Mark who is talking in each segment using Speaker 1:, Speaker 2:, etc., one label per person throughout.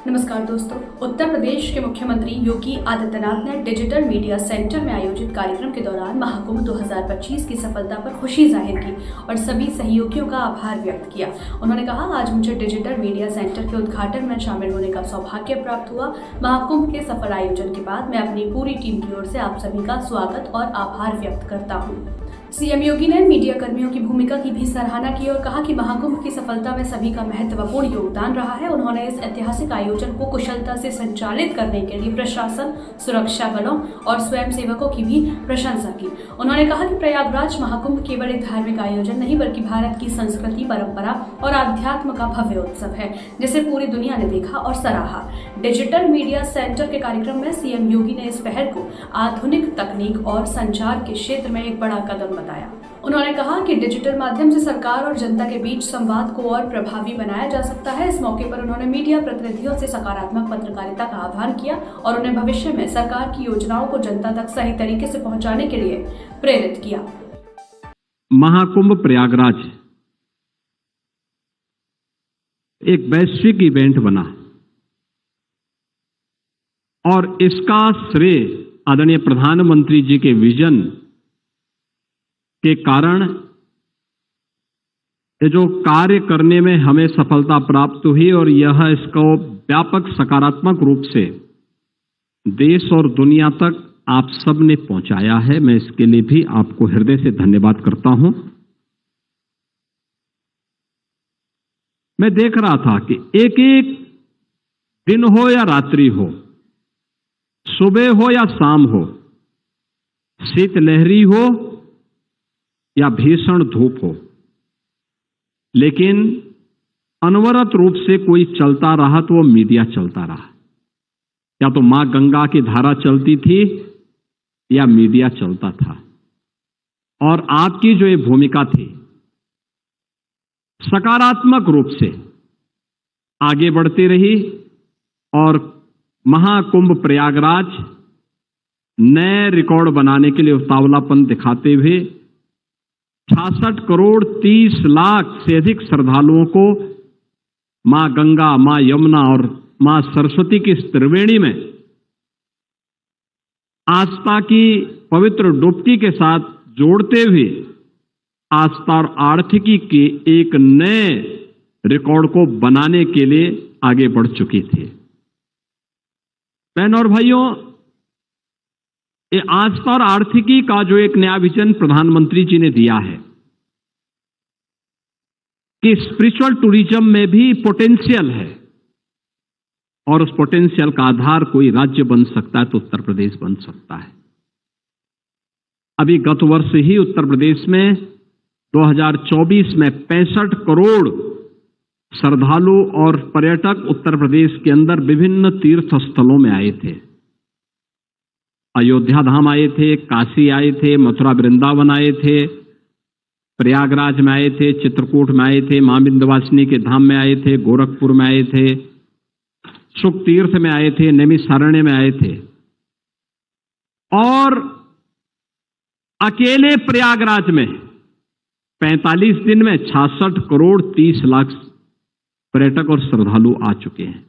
Speaker 1: नमस्कार दोस्तों। उत्तर प्रदेश के मुख्यमंत्री योगी आदित्यनाथ ने डिजिटल मीडिया सेंटर में आयोजित कार्यक्रम के दौरान महाकुंभ 2025 की सफलता पर खुशी जाहिर की और सभी सहयोगियों का आभार व्यक्त किया। उन्होंने कहा, आज मुझे डिजिटल मीडिया सेंटर के उद्घाटन में शामिल होने का सौभाग्य प्राप्त हुआ। महाकुंभ के सफल आयोजन के बाद मैं अपनी पूरी टीम की ओर से आप सभी का स्वागत और आभार व्यक्त करता हूँ। सीएम योगी ने मीडिया कर्मियों की भूमिका की भी सराहना की और कहा कि महाकुंभ की सफलता में सभी का महत्वपूर्ण योगदान रहा है। उन्होंने इस ऐतिहासिक आयोजन को कुशलता से संचालित करने के लिए प्रशासन, सुरक्षा बलों और स्वयंसेवकों की भी प्रशंसा की। उन्होंने कहा कि प्रयागराज महाकुंभ केवल एक धार्मिक आयोजन नहीं बल्कि भारत की संस्कृति, परंपरा और आध्यात्म का भव्य उत्सव है, जिसे पूरी दुनिया ने देखा और सराहा। डिजिटल मीडिया सेंटर के कार्यक्रम में सीएम योगी ने इस पहल को आधुनिक तकनीक और संचार के क्षेत्र में एक बड़ा कदम बताया। उन्होंने कहा कि डिजिटल माध्यम से सरकार और जनता के बीच संवाद को और प्रभावी बनाया जा सकता है। इस मौके पर उन्होंने मीडिया प्रतिनिधियों से सकारात्मक पत्रकारिता का आह्वान किया और उन्हें भविष्य में सरकार की योजनाओं को जनता तक सही तरीके से पहुंचाने के लिए प्रेरित किया।
Speaker 2: महाकुंभ प्रयागराज एक वैश्विक इवेंट बना और इसका श्रेय आदरणीय प्रधानमंत्री जी के विजन के कारण ये जो कार्य करने में हमें सफलता प्राप्त हुई और यह इसको व्यापक सकारात्मक रूप से देश और दुनिया तक आप सब ने पहुंचाया है। मैं इसके लिए भी आपको हृदय से धन्यवाद करता हूं। मैं देख रहा था कि एक एक दिन हो या रात्रि हो, सुबह हो या शाम हो, शीतलहरी हो या भीषण धूप हो, लेकिन अनवरत रूप से कोई चलता रहा तो वो मीडिया चलता रहा। या तो मां गंगा की धारा चलती थी या मीडिया चलता था। और आपकी जो ये भूमिका थी सकारात्मक रूप से आगे बढ़ती रही और महाकुंभ प्रयागराज नए रिकॉर्ड बनाने के लिए उतावलापन दिखाते हुए 66 करोड़ 30 लाख से अधिक श्रद्धालुओं को मां गंगा, मां यमुना और मां सरस्वती की इस त्रिवेणी में आस्था की पवित्र डुबकी के साथ जोड़ते हुए आस्था और आर्थिकी के एक नए रिकॉर्ड को बनाने के लिए आगे बढ़ चुकी थी। बहनों और भाइयों, ये आस्था और आर्थिकी का जो एक नया विजन प्रधानमंत्री जी ने दिया है कि स्पिरिचुअल टूरिज्म में भी पोटेंशियल है और उस पोटेंशियल का आधार कोई राज्य बन सकता है तो उत्तर प्रदेश बन सकता है। अभी गत वर्ष ही उत्तर प्रदेश में 2024 में 65 करोड़ श्रद्धालु और पर्यटक उत्तर प्रदेश के अंदर विभिन्न तीर्थ स्थलों में आए थे। अयोध्या धाम आए थे, काशी आए थे, मथुरा वृंदावन आए थे, प्रयागराज में आए थे, चित्रकूट में आए थे, मां विंध्यवासिनी के धाम में आए थे, गोरखपुर में आए थे, सुख तीर्थ में आए थे, नैमिषारण्य में आए थे। और अकेले प्रयागराज में 45 दिन में 66 करोड़ 30 लाख पर्यटक और श्रद्धालु आ चुके हैं।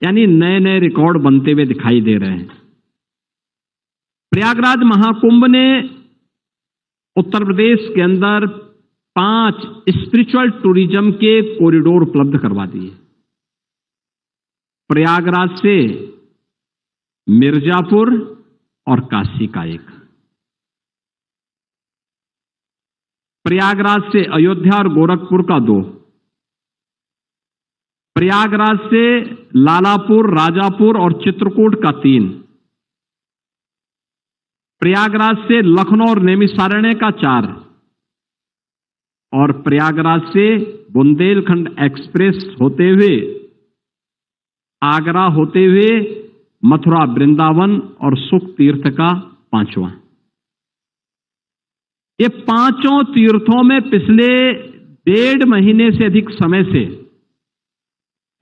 Speaker 2: यानी नए नए रिकॉर्ड बनते हुए दिखाई दे रहे हैं। प्रयागराज महाकुंभ ने उत्तर प्रदेश के अंदर 5 स्पिरिचुअल टूरिज्म के कॉरिडोर उपलब्ध करवा दिए। प्रयागराज से मिर्जापुर और काशी का एक, प्रयागराज से अयोध्या और गोरखपुर का 2, प्रयागराज से लालापुर, राजापुर और चित्रकूट का 3, प्रयागराज से लखनऊ और नैमिषारण्य का 4 और प्रयागराज से बुंदेलखंड एक्सप्रेस होते हुए आगरा होते हुए मथुरा वृंदावन और सुख तीर्थ का 5वां। ये 5 तीर्थों में पिछले 1.5 महीने से अधिक समय से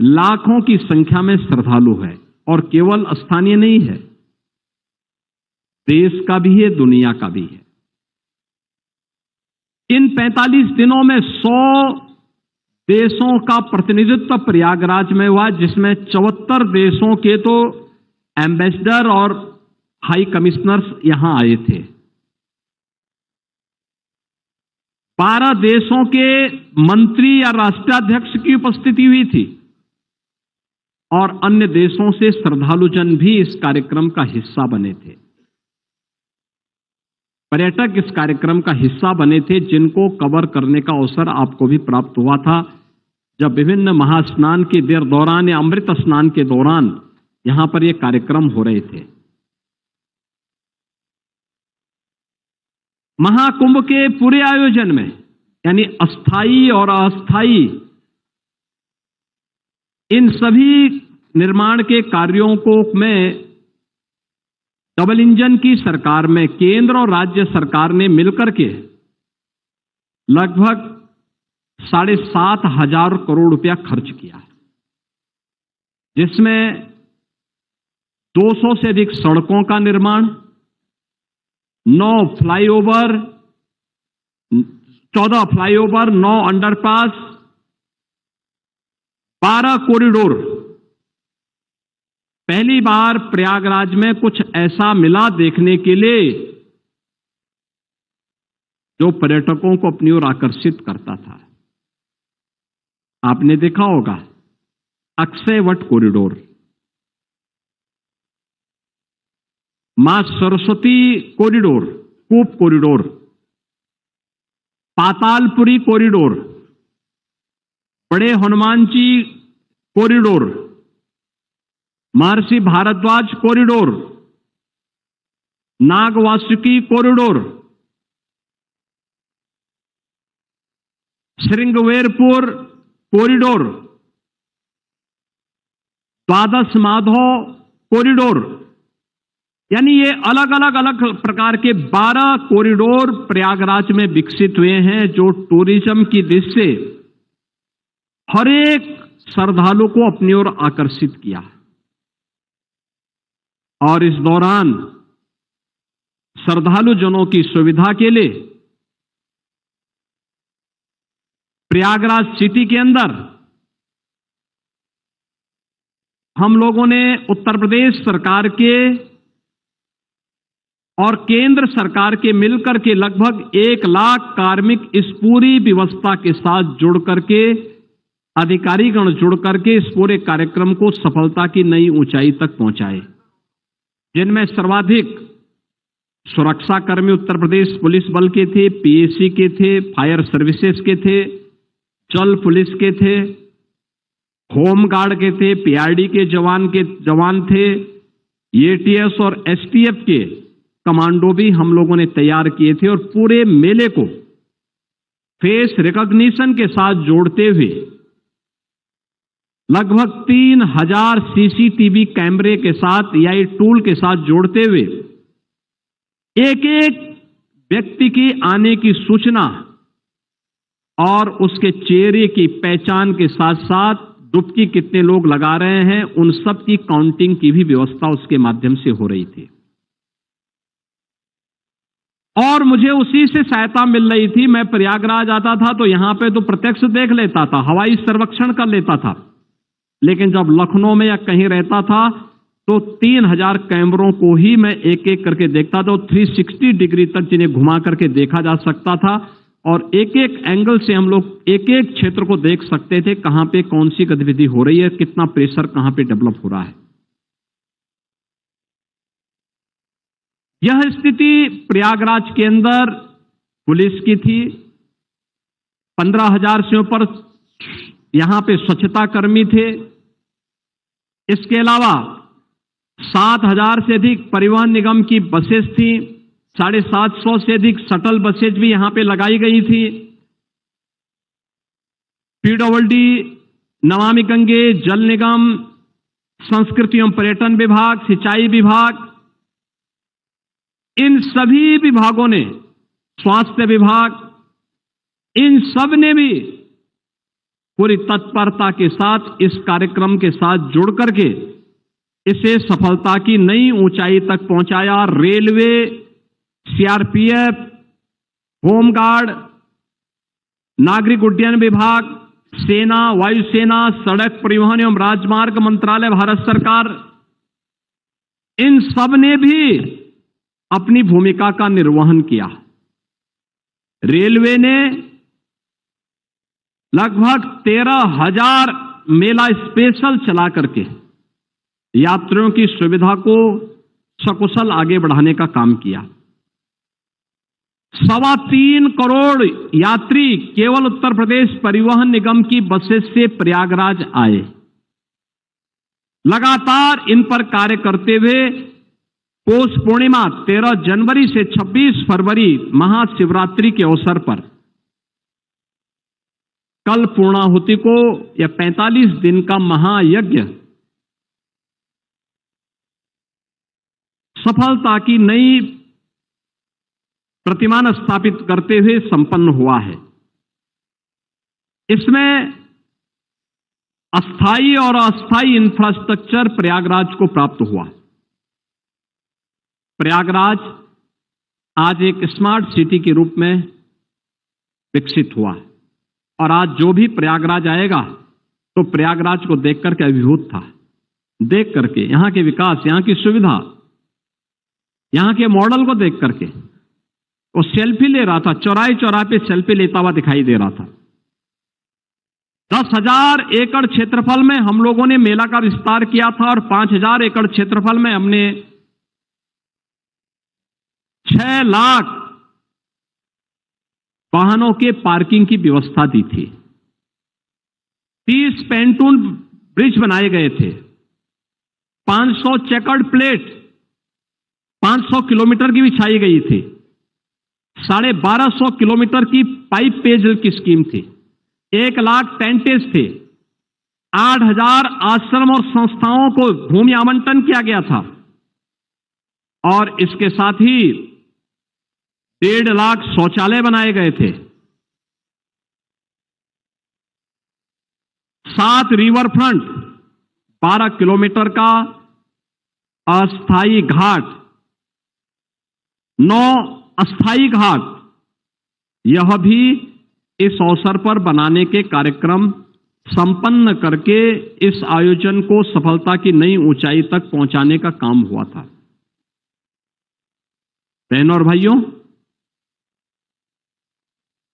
Speaker 2: लाखों की संख्या में श्रद्धालु है और केवल स्थानीय नहीं है, देश का भी है, दुनिया का भी है। इन 45 दिनों में 100 देशों का प्रतिनिधित्व प्रयागराज में हुआ, जिसमें 74 देशों के तो एम्बेसडर और हाई कमिश्नर्स यहां आए थे। 12 देशों के मंत्री या राष्ट्राध्यक्ष की उपस्थिति हुई थी और अन्य देशों से श्रद्धालुजन भी इस कार्यक्रम का हिस्सा बने थे। पर्यटक इस कार्यक्रम का हिस्सा बने थे, जिनको कवर करने का अवसर आपको भी प्राप्त हुआ था जब विभिन्न महास्नान के दौरान या अमृत स्नान के दौरान यहां पर ये कार्यक्रम हो रहे थे। महाकुंभ के पूरे आयोजन में, यानी अस्थाई और अस्थाई इन सभी निर्माण के कार्यों को में डबल इंजन की सरकार में केंद्र और राज्य सरकार ने मिलकर के लगभग 7,500 करोड़ रुपया खर्च किया है, जिसमें 200 से अधिक सड़कों का निर्माण, 9 फ्लाईओवर, 14 फ्लाईओवर, 9 अंडरपास, 12 कॉरिडोर। पहली बार प्रयागराज में कुछ ऐसा मिला देखने के लिए जो पर्यटकों को अपनी ओर आकर्षित करता था। आपने देखा होगा अक्षयवट कॉरिडोर, मां सरस्वती कॉरिडोर, कूप कॉरिडोर, पातालपुरी कॉरिडोर, बड़े Hanuman ji corridor, Maharshi Bharadwaj corridor, Nagvasuki corridor, Shringverpur corridor, Dwadash Madhav corridor, यानी ये अलग अलग प्रकार के 12 कॉरिडोर प्रयागराज में विकसित हुए हैं, जो टूरिज्म की दृष्टि से हर एक श्रद्धालु को अपनी ओर आकर्षित किया। और इस दौरान श्रद्धालु जनों की सुविधा के लिए प्रयागराज सिटी के अंदर हम लोगों ने उत्तर प्रदेश सरकार के और केंद्र सरकार के मिलकर के लगभग 1 लाख कार्मिक इस पूरी व्यवस्था के साथ जुड़ करके, अधिकारीगण जुड़ करके इस पूरे कार्यक्रम को सफलता की नई ऊंचाई तक पहुंचाए, जिनमें सर्वाधिक सुरक्षाकर्मी उत्तर प्रदेश पुलिस बल के थे, पीएसी के थे, फायर सर्विसेज के थे, जल पुलिस के थे, होम गार्ड के थे, पीआरडी के जवान थे, एटीएस और एसटीएफ के कमांडो भी हम लोगों ने तैयार किए थे। और पूरे मेले को फेस रिकॉग्निशन के साथ जोड़ते हुए लगभग 3000 सीसीटीवी कैमरे के साथ, एआई टूल के साथ जोड़ते हुए एक एक व्यक्ति की आने की सूचना और उसके चेहरे की पहचान के साथ साथ डुबकी कितने लोग लगा रहे हैं, उन सब की काउंटिंग की भी व्यवस्था उसके माध्यम से हो रही थी। और मुझे उसी से सहायता मिल रही थी। मैं प्रयागराज आता था तो यहां पे तो प्रत्यक्ष देख लेता था, हवाई सर्वेक्षण कर लेता था, लेकिन जब लखनऊ में या कहीं रहता था तो 3000 कैमरों को ही मैं एक एक करके देखता था। 360 डिग्री तक जिन्हें घुमा करके देखा जा सकता था और एक एक एंगल से हम लोग एक एक क्षेत्र को देख सकते थे, कहां पे कौन सी गतिविधि हो रही है, कितना प्रेशर कहां पे डेवलप हो रहा है। यह स्थिति प्रयागराज के अंदर पुलिस की थी। 15,000 से ऊपर यहां पे स्वच्छता कर्मी थे। इसके अलावा 7,000 से अधिक परिवहन निगम की बसेस थी। 750 से अधिक शटल बसेज भी यहां पे लगाई गई थी। पीडब्ल्यूडी, नमामि गंगे, जल निगम, संस्कृति एवं पर्यटन विभाग, सिंचाई विभाग, इन सभी विभागों ने, स्वास्थ्य विभाग, इन सब ने भी पूरी तत्परता के साथ इस कार्यक्रम के साथ जुड़ करके इसे सफलता की नई ऊंचाई तक पहुंचाया। रेलवे, सीआरपीएफ, होमगार्ड, नागरिक उड्डयन विभाग, सेना, वायुसेना, सड़क परिवहन एवं राजमार्ग मंत्रालय, भारत सरकार, इन सब ने भी अपनी भूमिका का निर्वहन किया। रेलवे ने लगभग 13,000 मेला स्पेशल चला करके यात्रियों की सुविधा को सकुशल आगे बढ़ाने का काम किया। 3.25 करोड़ यात्री केवल उत्तर प्रदेश परिवहन निगम की बसेस से प्रयागराज आए। लगातार इन पर कार्य करते हुए पौष पूर्णिमा 13 जनवरी से 26 फरवरी महाशिवरात्रि के अवसर पर कल पूर्णाहुति को यह 45 दिन का महायज्ञ सफलता की नई प्रतिमान स्थापित करते हुए संपन्न हुआ है। इसमें अस्थायी और अस्थायी इंफ्रास्ट्रक्चर प्रयागराज को प्राप्त हुआ। प्रयागराज आज एक स्मार्ट सिटी के रूप में विकसित हुआ और आज जो भी प्रयागराज आएगा तो प्रयागराज को देख करके अभिभूत था। देख करके यहां के विकास, यहां की सुविधा, यहां के मॉडल को देख करके वो सेल्फी ले रहा था, चौराहे चौराहे पे सेल्फी लेता हुआ दिखाई दे रहा था। 10,000 एकड़ क्षेत्रफल में हम लोगों ने मेला का विस्तार किया था और 5,000 एकड़ क्षेत्रफल में हमने 6 लाख वाहनों के पार्किंग की व्यवस्था दी थी। 30 पेंटून ब्रिज बनाए गए थे। 500 चेकर्ड प्लेट 500 किलोमीटर की बिछाई गई थी। 1250 किलोमीटर की पाइप पेयजल की स्कीम थी। 1 लाख टेंटेज थे। 8,000 आश्रम और संस्थाओं को भूमि आवंटन किया गया था और इसके साथ ही 1.5 लाख शौचालय बनाए गए थे। 7 रिवर फ्रंट, 12 किलोमीटर का अस्थायी घाट, 9 अस्थायी घाट, यह भी इस अवसर पर बनाने के कार्यक्रम संपन्न करके इस आयोजन को सफलता की नई ऊंचाई तक पहुंचाने का काम हुआ था। बहनों और भाइयों,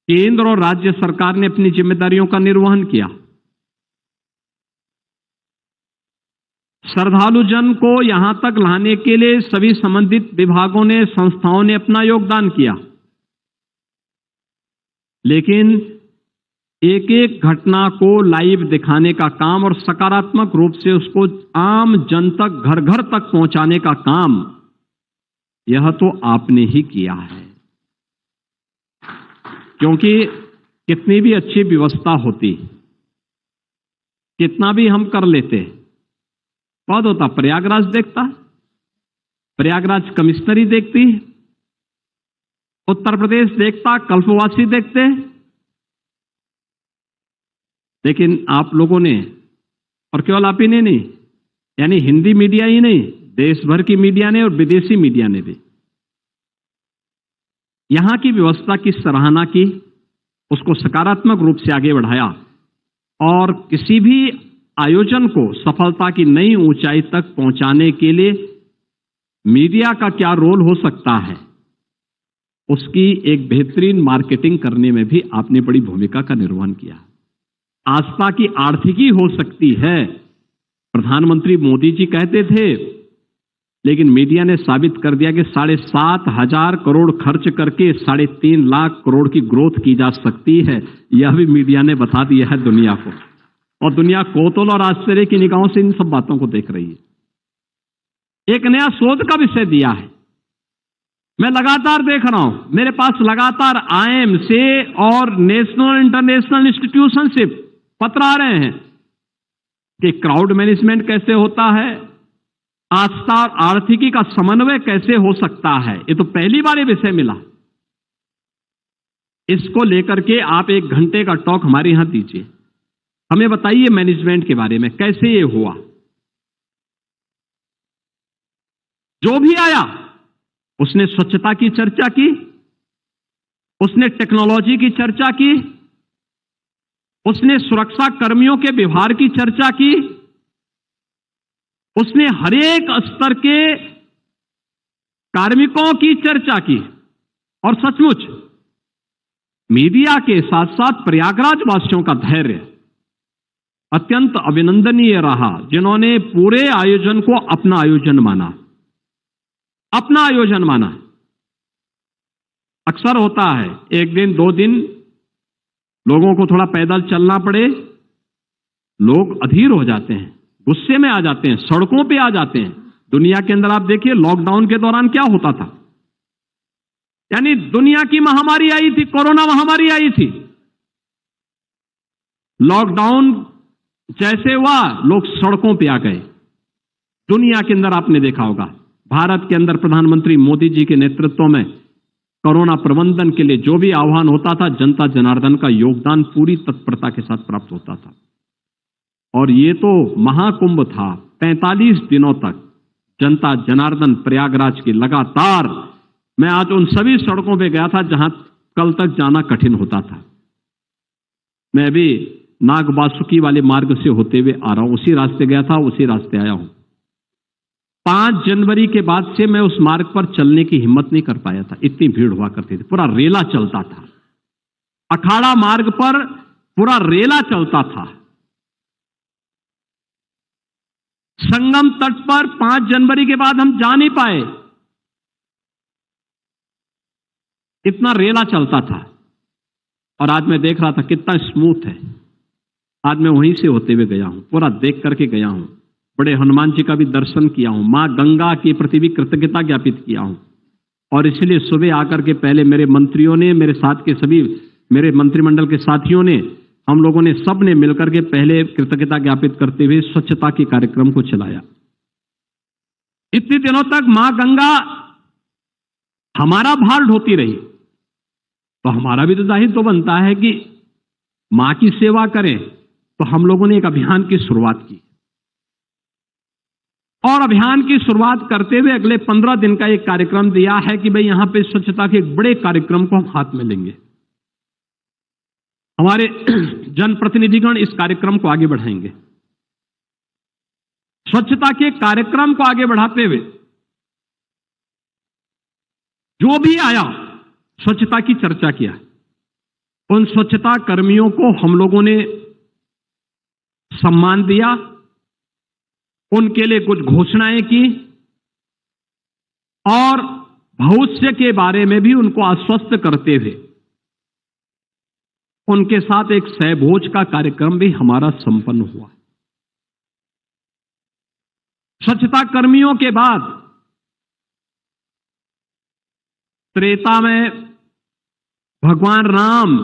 Speaker 2: केंद्र और राज्य सरकार ने अपनी जिम्मेदारियों का निर्वहन किया। श्रद्धालु जन को यहां तक लाने के लिए सभी संबंधित विभागों ने, संस्थाओं ने अपना योगदान किया। लेकिन एक एक घटना को लाइव दिखाने का काम और सकारात्मक रूप से उसको आम जन तक, घर घर तक पहुंचाने का काम, यह तो आपने ही किया है। क्योंकि कितनी भी अच्छी व्यवस्था होती, कितना भी हम कर लेते, पद होता प्रयागराज देखता, प्रयागराज कमिश्नरी देखती, उत्तर प्रदेश देखता, कल्पवासी देखते। लेकिन आप लोगों ने, और केवल आप ही ने नहीं, यानी हिंदी मीडिया ही नहीं, देश भर की मीडिया ने और विदेशी मीडिया ने भी यहां की व्यवस्था की सराहना की, उसको सकारात्मक रूप से आगे बढ़ाया और किसी भी आयोजन को सफलता की नई ऊंचाई तक पहुंचाने के लिए मीडिया का क्या रोल हो सकता है, उसकी एक बेहतरीन मार्केटिंग करने में भी आपने बड़ी भूमिका का निर्वहन किया। आस्था की आर्थिकी हो सकती है, प्रधानमंत्री मोदी जी कहते थे, लेकिन मीडिया ने साबित कर दिया कि 7,500 करोड़ खर्च करके 3.5 लाख करोड़ की ग्रोथ की जा सकती है। यह भी मीडिया ने बता दिया है दुनिया को, और दुनिया कौतूहल और आश्चर्य की निगाहों से इन सब बातों को देख रही है। एक नया शोध का विषय दिया है। मैं लगातार देख रहा हूं, मेरे पास लगातार IIM से और नेशनल इंटरनेशनल इंस्टीट्यूशन से पत्र आ रहे हैं कि क्राउड मैनेजमेंट कैसे होता है, आस्था और आर्थिकी का समन्वय कैसे हो सकता है। ये तो पहली बार ये विषय मिला। इसको लेकर के आप 1 घंटे का टॉक हमारे यहां दीजिए, हमें बताइए मैनेजमेंट के बारे में कैसे ये हुआ। जो भी आया उसने स्वच्छता की चर्चा की, उसने टेक्नोलॉजी की चर्चा की, उसने सुरक्षा कर्मियों के व्यवहार की चर्चा की, उसने हरेक स्तर के कार्मिकों की चर्चा की। और सचमुच मीडिया के साथ साथ प्रयागराज वासियों का धैर्य अत्यंत अभिनंदनीय रहा, जिन्होंने पूरे आयोजन को अपना आयोजन माना, अपना आयोजन माना। अक्सर होता है एक दिन दो दिन लोगों को थोड़ा पैदल चलना पड़े, लोग अधीर हो जाते हैं, गुस्से में आ जाते हैं, सड़कों पे आ जाते हैं। दुनिया के अंदर आप देखिए लॉकडाउन के दौरान क्या होता था, यानी दुनिया की महामारी आई थी, कोरोना महामारी आई थी। लॉकडाउन जैसे हुआ लोग सड़कों पे आ गए। दुनिया के अंदर आपने देखा होगा, भारत के अंदर प्रधानमंत्री मोदी जी के नेतृत्व में कोरोना प्रबंधन के लिए जो भी आह्वान होता था, जनता जनार्दन का योगदान पूरी तत्परता के साथ प्राप्त होता था। और ये तो महाकुंभ था, 45 दिनों तक जनता जनार्दन प्रयागराज की लगातार। मैं आज उन सभी सड़कों पे गया था जहां कल तक जाना कठिन होता था। मैं भी नागवासुकी वाले मार्ग से होते हुए आ रहा हूं, उसी रास्ते गया था, उसी रास्ते आया हूं। 5 जनवरी के बाद से मैं उस मार्ग पर चलने की हिम्मत नहीं कर पाया था, इतनी भीड़ हुआ करती थी, पूरा रेला चलता था। अखाड़ा मार्ग पर पूरा रेला चलता था। संगम तट पर 5 जनवरी के बाद हम जा नहीं पाए, इतना रेला चलता था। और आज मैं देख रहा था कितना स्मूथ है। आज मैं वहीं से होते हुए गया हूं, पूरा देख करके गया हूं। बड़े हनुमान जी का भी दर्शन किया हूं, मां गंगा के प्रति भी कृतज्ञता ज्ञापित किया हूं। और इसलिए सुबह आकर के पहले मेरे मंत्रियों ने, मेरे साथ के सभी मेरे मंत्रिमंडल के साथियों ने, हम लोगों ने सबने मिलकर के पहले कृतज्ञता ज्ञापित करते हुए स्वच्छता के कार्यक्रम को चलाया। इतने दिनों तक मां गंगा हमारा भार ढोती रही, तो हमारा भी तो दायित्व बनता है कि मां की सेवा करें। तो हम लोगों ने एक अभियान की शुरुआत की, और अभियान की शुरुआत करते हुए अगले 15 दिन का एक कार्यक्रम दिया है कि भाई यहां पे स्वच्छता के एक बड़े कार्यक्रम को हम हाथ में लेंगे। हमारे जनप्रतिनिधिगण इस कार्यक्रम को आगे बढ़ाएंगे। स्वच्छता के कार्यक्रम को आगे बढ़ाते हुए जो भी आया स्वच्छता की चर्चा किया। उन स्वच्छता कर्मियों को हम लोगों ने सम्मान दिया, उनके लिए कुछ घोषणाएं की, और भविष्य के बारे में भी उनको आश्वस्त करते हुए उनके साथ एक सहभोज का कार्यक्रम भी हमारा संपन्न हुआ। स्वच्छता कर्मियों के बाद त्रेता में भगवान राम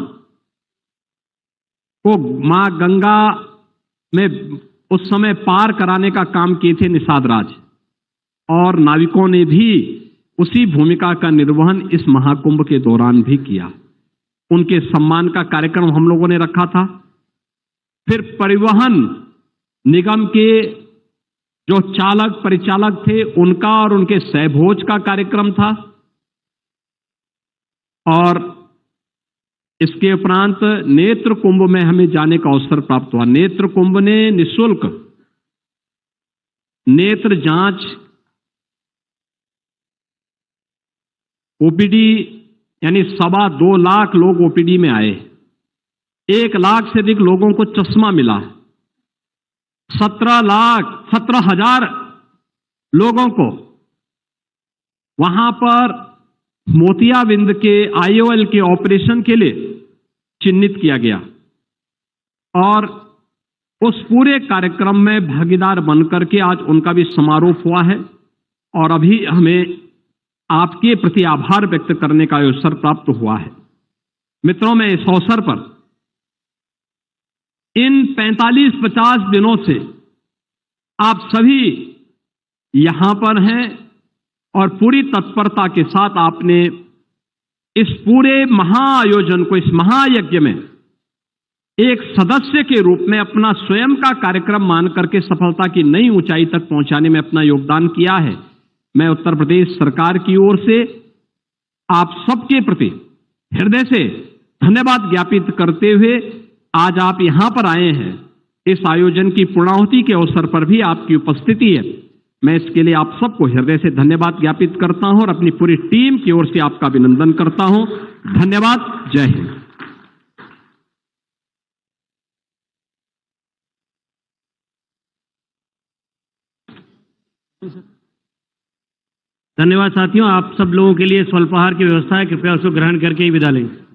Speaker 2: को मां गंगा में उस समय पार कराने का काम किए थे निषाद राज, और नाविकों ने भी उसी भूमिका का निर्वहन इस महाकुंभ के दौरान भी किया। उनके सम्मान का कार्यक्रम हम लोगों ने रखा था। फिर परिवहन निगम के जो चालक परिचालक थे उनका और उनके सहभोज का कार्यक्रम था। और इसके उपरांत नेत्र कुंभ में हमें जाने का अवसर प्राप्त हुआ। नेत्र कुंभ ने निःशुल्क नेत्र जांच, ओपीडी, यानी 2.25 लाख लोग ओपीडी में आए। 1 लाख से अधिक लोगों को चश्मा मिला। 17,000 लोगों को वहां पर मोतियाबिंद के आईओएल के ऑपरेशन के लिए चिन्हित किया गया। और उस पूरे कार्यक्रम में भागीदार बनकर के आज उनका भी समारोह हुआ है। और अभी हमें आपके प्रति आभार व्यक्त करने का अवसर प्राप्त हुआ है। मित्रों, मैं इस अवसर पर इन 45-50 दिनों से आप सभी यहां पर हैं और पूरी तत्परता के साथ आपने इस पूरे महाआयोजन को, इस महायज्ञ में एक सदस्य के रूप में अपना स्वयं का कार्यक्रम मान करके सफलता की नई ऊंचाई तक पहुंचाने में अपना योगदान किया है। मैं उत्तर प्रदेश सरकार की ओर से आप सबके प्रति हृदय से धन्यवाद ज्ञापित करते हुए आज आप यहां पर आए हैं, इस आयोजन की पूर्णाहुति के अवसर पर भी आपकी उपस्थिति है। मैं इसके लिए आप सबको हृदय से धन्यवाद ज्ञापित करता हूं और अपनी पूरी टीम की ओर से आपका अभिनंदन करता हूं। धन्यवाद। जय हिंद।
Speaker 3: धन्यवाद साथियों। आप सब लोगों के लिए स्वल्पाहार की व्यवस्था है, कृपया उसको ग्रहण करके ही विदा लें।